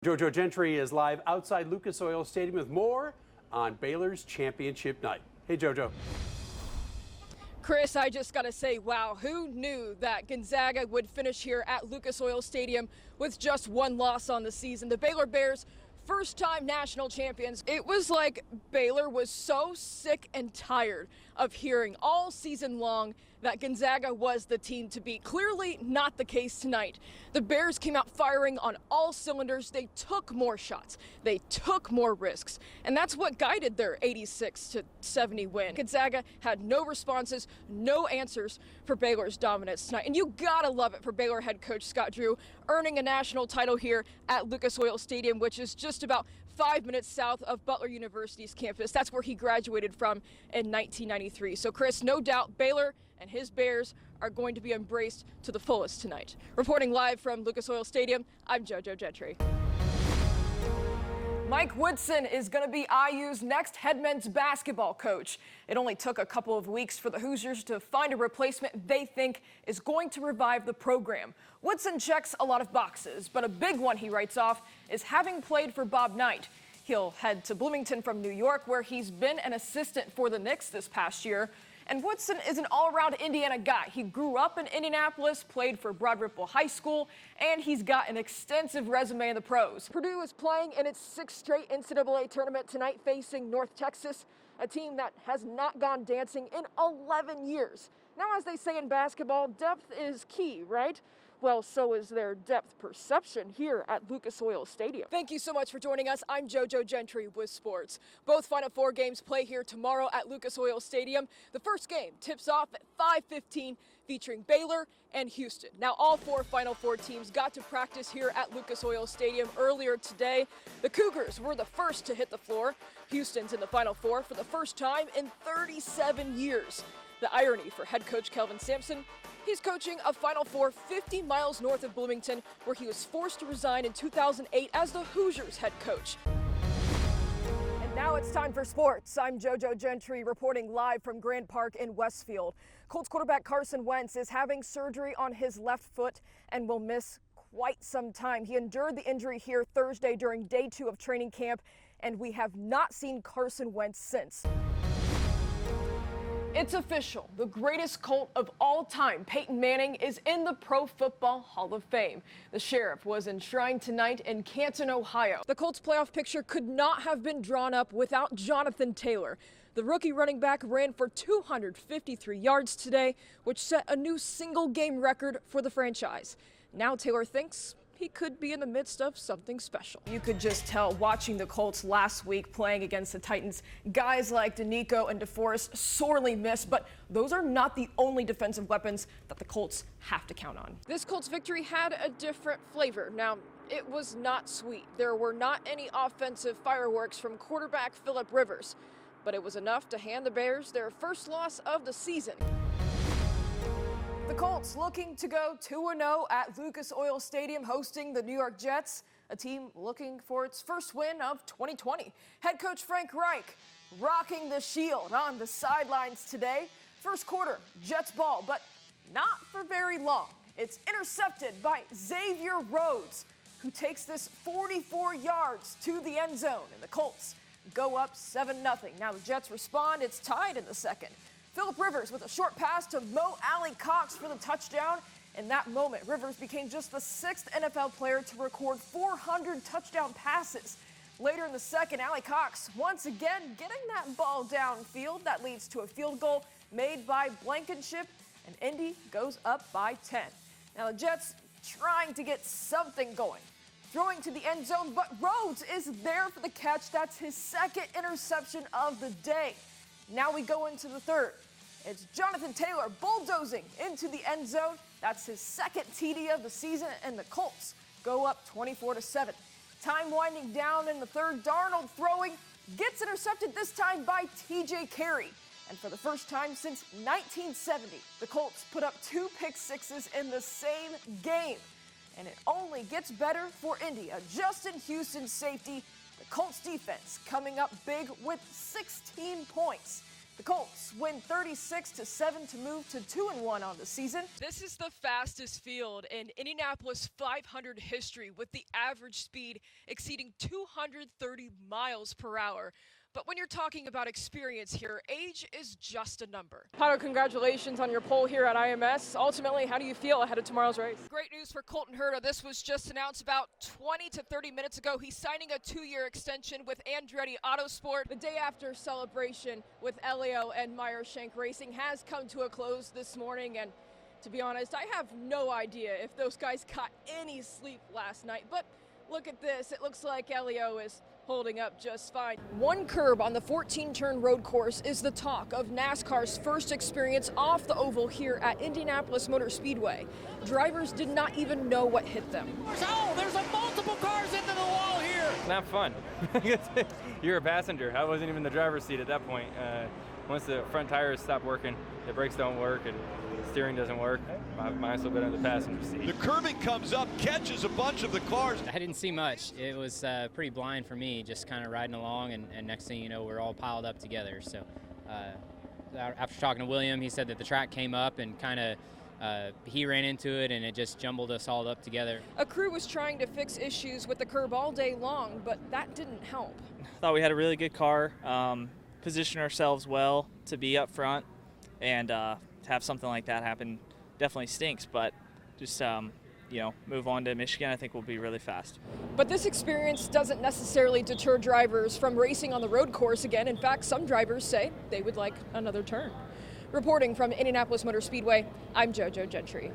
JoJo Gentry is live outside Lucas Oil Stadium with more on Baylor's championship night. Hey, JoJo. Chris, I just got to say, wow, who knew that Gonzaga would finish here at Lucas Oil Stadium with just one loss on the season? The Baylor Bears, first-time national champions. It was like Baylor was so sick and tired of hearing all season long that Gonzaga was the team to beat. Clearly not the case tonight. The Bears came out firing on all cylinders. They took more shots. They took more risks. And that's what guided their 86-70 win. Gonzaga had no responses, no answers for Baylor's dominance tonight. And you gotta love it for Baylor head coach Scott Drew, earning a national title here at Lucas Oil Stadium, which is just about 5 minutes south of Butler University's campus. That's where he graduated from in 1993. So Chris, no doubt Baylor and his Bears are going to be embraced to the fullest tonight. Reporting live from Lucas Oil Stadium, I'm JoJo Gentry. Mike Woodson is going to be IU's next head men's basketball coach. It only took a couple of weeks for the Hoosiers to find a replacement they think is going to revive the program. Woodson checks a lot of boxes, but a big one he writes off is having played for Bob Knight. He'll head to Bloomington from New York, where he's been an assistant for the Knicks this past year. And Woodson is an all-around Indiana guy. He grew up in Indianapolis, played for Broad Ripple High School, and he's got an extensive resume in the pros. Purdue is playing in its 6th straight NCAA tournament tonight, facing North Texas, a team that has not gone dancing in 11 years. Now, as they say in basketball, depth is key, right? Well, so is their depth perception here at Lucas Oil Stadium. Thank you so much for joining us. I'm JoJo Gentry with sports. Both Final Four games play here tomorrow at Lucas Oil Stadium. The first game tips off at 5:15, featuring Baylor and Houston. Now, all 4 Final Four teams got to practice here at Lucas Oil Stadium earlier today. The Cougars were the first to hit the floor. Houston's in the Final Four for the first time in 37 years. The irony for head coach Kelvin Sampson, he's coaching a Final Four 50 miles north of Bloomington, where he was forced to resign in 2008 as the Hoosiers head coach. And now it's time for sports. I'm JoJo Gentry reporting live from Grand Park in Westfield. Colts quarterback Carson Wentz is having surgery on his left foot and will miss quite some time. He endured the injury here Thursday during day 2 of training camp, and we have not seen Carson Wentz since. It's official. The greatest Colt of all time, Peyton Manning, is in the Pro Football Hall of Fame. The Sheriff was enshrined tonight in Canton, Ohio. The Colts playoff picture could not have been drawn up without Jonathan Taylor. The rookie running back ran for 253 yards today, which set a new single-game record for the franchise. Now Taylor thinks he could be in the midst of something special. You could just tell watching the Colts last week playing against the Titans, guys like DeNico and DeForest sorely missed, but those are not the only defensive weapons that the Colts have to count on. This Colts victory had a different flavor. Now, it was not sweet. There were not any offensive fireworks from quarterback Phillip Rivers, but it was enough to hand the Bears their first loss of the season. The Colts looking to go 2-0 at Lucas Oil Stadium, hosting the New York Jets, a team looking for its first win of 2020. Head coach Frank Reich rocking the shield on the sidelines today. First quarter, Jets ball, but not for very long. It's intercepted by Xavier Rhodes, who takes this 44 yards to the end zone, and the Colts go up 7-0. Now the Jets respond. It's tied in the second. Phillip Rivers with a short pass to Mo Alley-Cox for the touchdown. In that moment, Rivers became just the 6th NFL player to record 400 touchdown passes. Later in the second, Alley-Cox once again getting that ball downfield. That leads to a field goal made by Blankenship, and Indy goes up by 10. Now the Jets trying to get something going, throwing to the end zone, but Rhodes is there for the catch. That's his 2nd interception of the day. Now we go into the third. It's Jonathan Taylor bulldozing into the end zone. That's his 2nd TD of the season, and the Colts go up 24-7. Time winding down in the third. Darnold throwing, gets intercepted this time by TJ Carey. And for the first time since 1970, the Colts put up 2 pick sixes in the same game. And it only gets better for Indy. A Justin Houston safety. The Colts defense coming up big with 16 points. The Colts win 36-7 to move to 2-1 on the season. This is the fastest field in Indianapolis 500 history, with the average speed exceeding 230 miles per hour. But when you're talking about experience here, age is just a number. Pato, congratulations on your pole here at IMS. Ultimately, how do you feel ahead of tomorrow's race? Great news for Colton Herta. This was just announced about 20 to 30 minutes ago. He's signing a 2-year extension with Andretti Autosport. The day after celebration with Elio and Meyershank Racing has come to a close this morning, and to be honest, I have no idea if those guys got any sleep last night. But look at this. It looks like Elio is holding up just fine. One curb on the 14-turn road course is the talk of NASCAR's first experience off the oval here at Indianapolis Motor Speedway. Drivers did not even know what hit them. Oh, there's multiple cars into the wall here. Not fun. You're a passenger. I wasn't even the driver's seat at that point. Once the front tires stop working, the brakes don't work, and the steering doesn't work, I might as well be on the passenger seat. The curbing comes up, catches a bunch of the cars. I didn't see much. It was pretty blind for me, just kind of riding along, and next thing you know, we're all piled up together. So after talking to William, he said that the track came up and kind of he ran into it, and it just jumbled us all up together. A crew was trying to fix issues with the curb all day long, but that didn't help. Thought we had a really good car, positioned ourselves well to be up front, and to have something like that happen definitely stinks, but just move on to Michigan. I think we'll be really fast. But this experience doesn't necessarily deter drivers from racing on the road course again. In fact, some drivers say they would like another turn. Reporting from Indianapolis Motor Speedway, I'm JoJo Gentry.